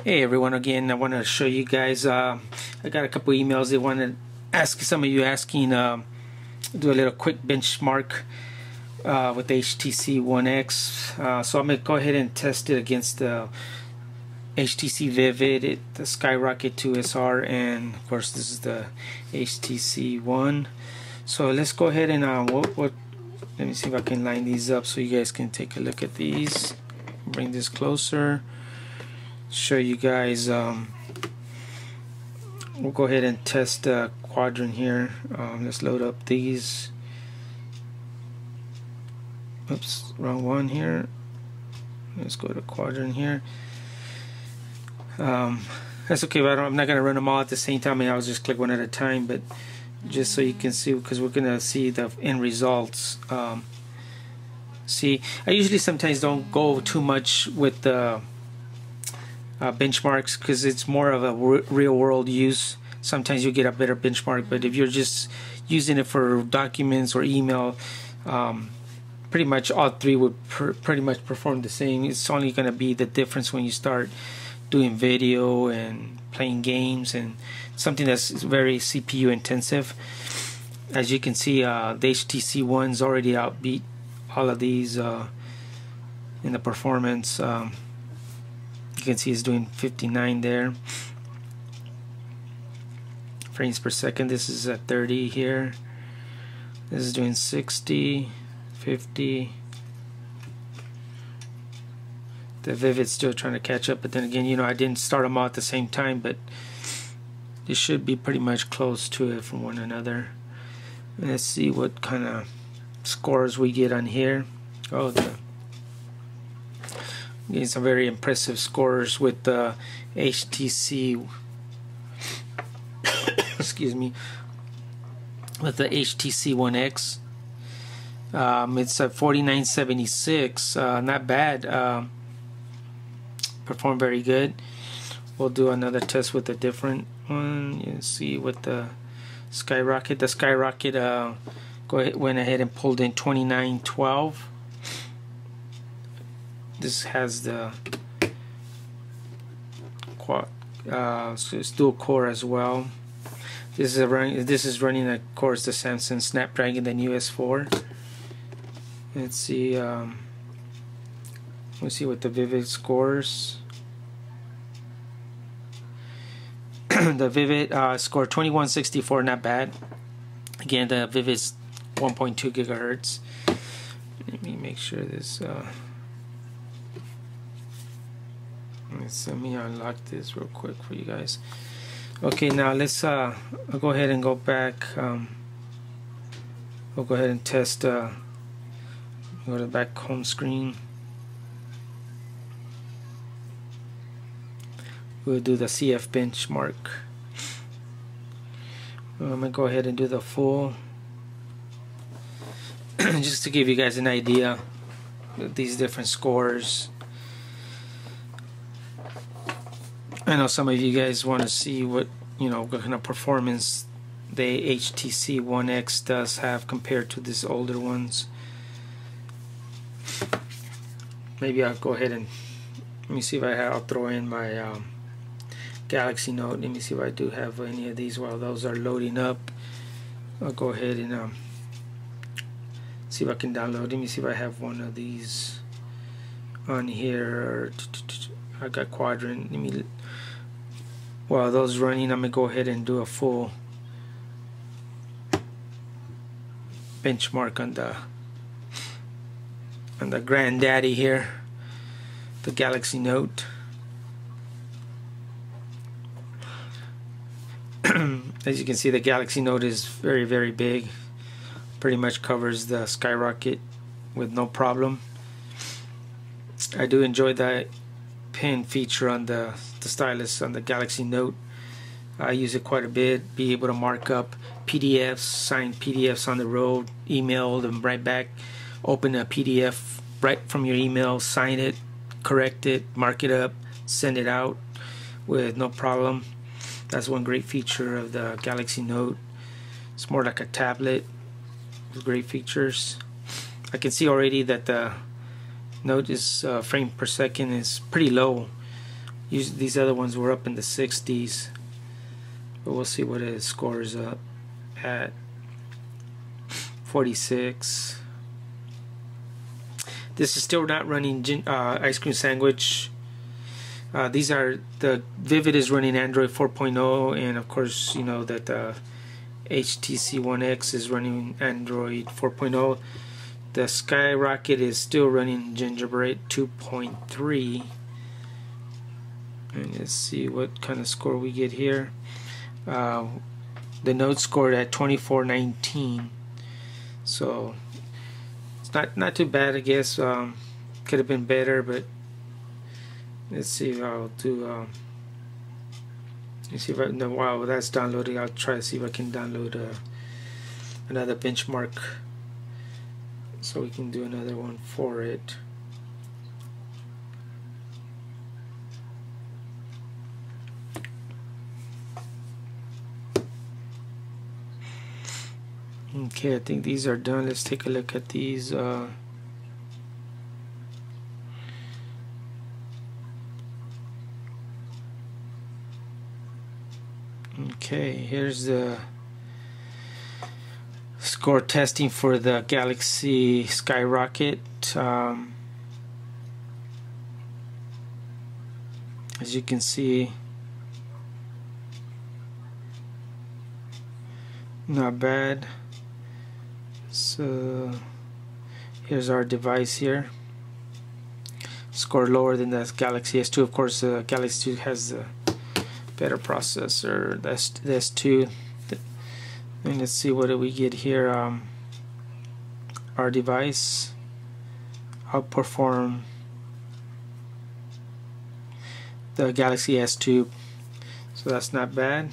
Hey everyone, again I want to show you guys I got a couple emails. They want to ask, some of you asking, do a little quick benchmark with the HTC One X. So I'm going to go ahead and test it against the HTC Vivid, the Skyrocket 2 SR, and of course this is the HTC One. So let's go ahead and let me see if I can line these up so you guys can take a look at these. Bring this closer, show you guys. We'll go ahead and test Quadrant here. Let's load up these. Oops, wrong one here. Let's go to Quadrant here. That's okay, but I'm not going to run them all at the same time. I'll just click one at a time, but just so you can see, because we're going to see the end results. See, I usually sometimes don't go too much with the benchmarks because it's more of a real world use. Sometimes you get a better benchmark, but if you're just using it for documents or email, pretty much all three would pretty much perform the same. It's only going to be the difference when you start doing video and playing games and something that's very CPU intensive. As you can see, the HTC One's already outbeat all of these in the performance. You can see it's doing 59 there frames per second. This is at 30 here. This is doing 60, 50. The Vivid's still trying to catch up, but then again, you know, I didn't start them all at the same time, but this should be pretty much close to it from one another. Let's see what kind of scores we get on here. Oh, getting some very impressive scores with the HTC excuse me, with the HTC One X. It's at 4976. Not bad. Performed very good. We'll do another test with a different one. You see with the Skyrocket. The Skyrocket went ahead and pulled in 2912. This has the it's dual core as well. This is running, of course, the Samsung Snapdragon, the new S4. Let's see. Let's see what the Vivid scores. The Vivid scored 2164, not bad. Again, the Vivid's 1.2 gigahertz. Let me make sure this. Let me unlock this real quick for you guys. Okay, now let's. I'll go ahead and go back. We'll go ahead and test. Go to the back home screen. We'll do the CF benchmark. I'm gonna go ahead and do the full, just to give you guys an idea of these different scores. I know some of you guys want to see what, you know, what kind of performance the HTC One X does have compared to these older ones. Maybe I'll go ahead and let me see if I'll throw in my Galaxy Note. Let me see if I do have any of these while those are loading up. I'll go ahead and see if I can download. Let me see if I have one of these on here. I got Quadrant. Let me, while those running, I'm gonna go ahead and do a full benchmark on the granddaddy here, the Galaxy Note. As you can see, the Galaxy Note is very, very big. Pretty much covers the Skyrocket with no problem. I do enjoy that pen feature on the stylus on the Galaxy Note. I use it quite a bit. Be able to mark up PDFs, sign PDFs on the road, email them right back, open a PDF right from your email, sign it, correct it, mark it up, send it out with no problem. That's one great feature of the Galaxy Note. It's more like a tablet with great features. I can see already that the Note is frame per second is pretty low. These other ones were up in the 60s, but we'll see what it scores up at. 46. This is still not running ice cream sandwich. These are, the Vivid is running Android 4.0, and of course you know that the HTC One X is running Android 4.0. The Skyrocket is still running Gingerbread 2.3. And let's see what kind of score we get here. The Note scored at 2419, so it's not too bad, I guess. Could have been better, but let's see if I'll do. Let's see if I, no, while that's downloading, I'll try to see if I can download another benchmark, so we can do another one for it. Okay, I think these are done. Let's take a look at these. Okay, here's the score testing for the Galaxy Skyrocket. As you can see, not bad. So here's our device here. Score lower than the Galaxy S2. Of course, the Galaxy 2 has the better processor. That's the S2. And let's see what do we get here. Our device outperformed the Galaxy S2, so that's not bad.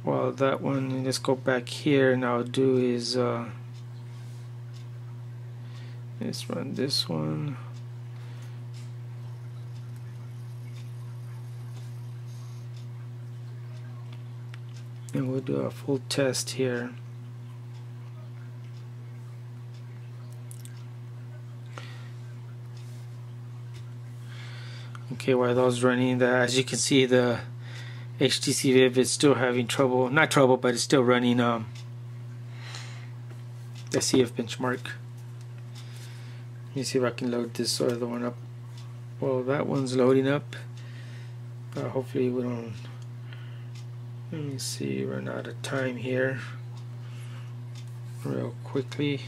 Well, that one, let's go back here, and I'll do is let's run this one. And we'll do a full test here. Okay, while those running, as you can see, the HTC Vive is still having trouble. Not trouble, but it's still running the CF benchmark. Let me see if I can load this other one up. Well, that one's loading up. Hopefully we don't. Let me see, run out of time here real quickly.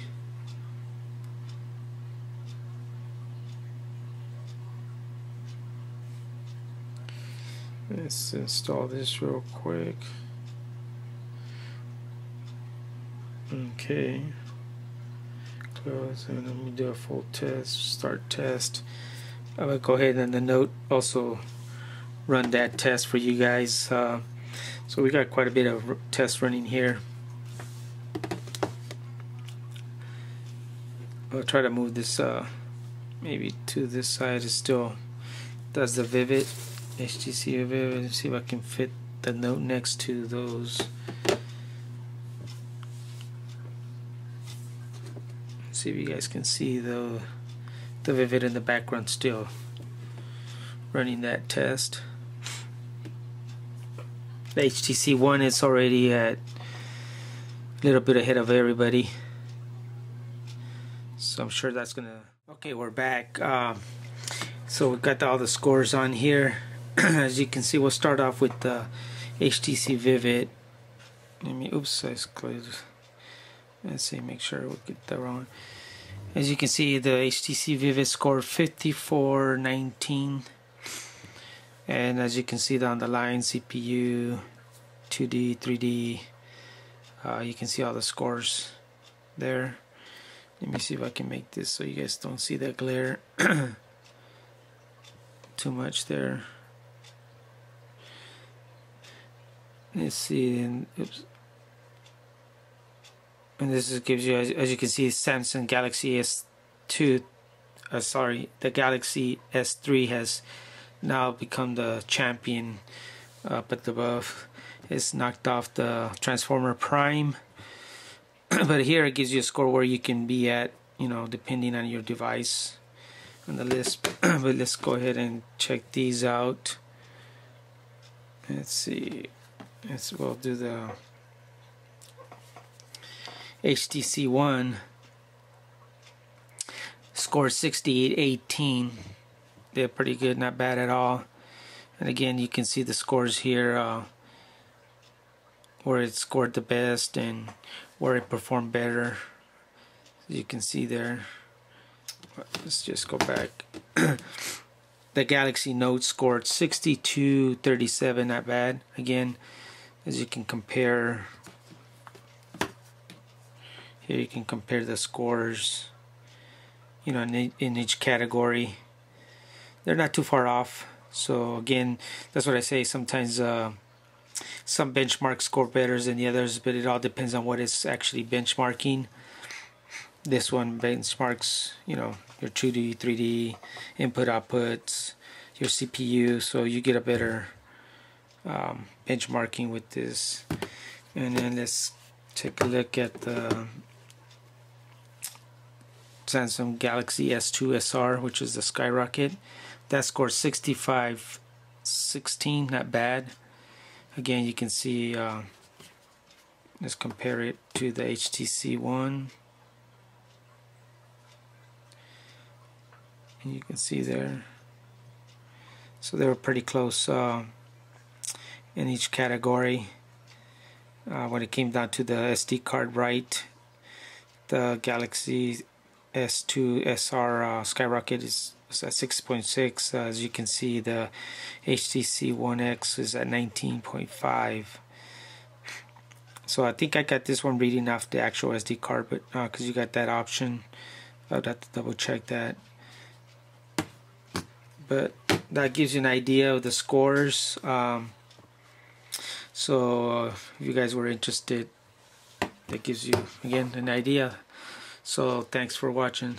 Let's install this real quick. Okay, close, and let me do a full test, start test. I'm gonna go ahead and the Note also run that test for you guys. So we got quite a bit of tests running here. I'll try to move this maybe to this side. It still does the Vivid, HTC Vivid. Let's see if I can fit the Note next to those. See if you guys can see the Vivid in the background still running that test. The HTC One is already at a little bit ahead of everybody, so I'm sure that's gonna. Okay, we're back. So we've got all the scores on here. As you can see, we'll start off with the HTC Vivid. Oops, I closed. Let's see, make sure we get that wrong. As you can see, the HTC Vivid scored 5419. And as you can see down the line, CPU, 2D, 3D, you can see all the scores there. Let me see if I can make this so you guys don't see that glare too much there. Let's see, and oops. And this gives you, as you can see, Samsung Galaxy S2, the Galaxy S3 has now become the champion. Up at the above, it's knocked off the Transformer Prime. But here it gives you a score where you can be at, you know, depending on your device. on the list. But let's go ahead and check these out. Let's see. We'll do the HTC One. Score 6818. They're pretty good, not bad at all. And again, you can see the scores here, where it scored the best and where it performed better. You can see there. Let's just go back. The Galaxy Note scored 6237, not bad. Again, as you can compare, here you can compare the scores, you know, in each category. They're not too far off. So again, that's what I say. Sometimes some benchmarks score better than the others, but it all depends on what it's actually benchmarking. This one benchmarks, you know, your 2D, 3D input outputs, your CPU, so you get a better benchmarking with this. And then let's take a look at the Samsung Galaxy S2 SR, which is the Skyrocket. That scored 6516, not bad. Again, you can see, let's compare it to the HTC One. And you can see there. So they were pretty close in each category. When it came down to the SD card write, the Galaxy S2 SR Skyrocket is at 6.6. As you can see, the HTC One X is at 19.5. So I think I got this one reading off the actual SD card, but because you got that option, I'd have to double check that. But that gives you an idea of the scores. So if you guys were interested, that gives you again an idea. So thanks for watching.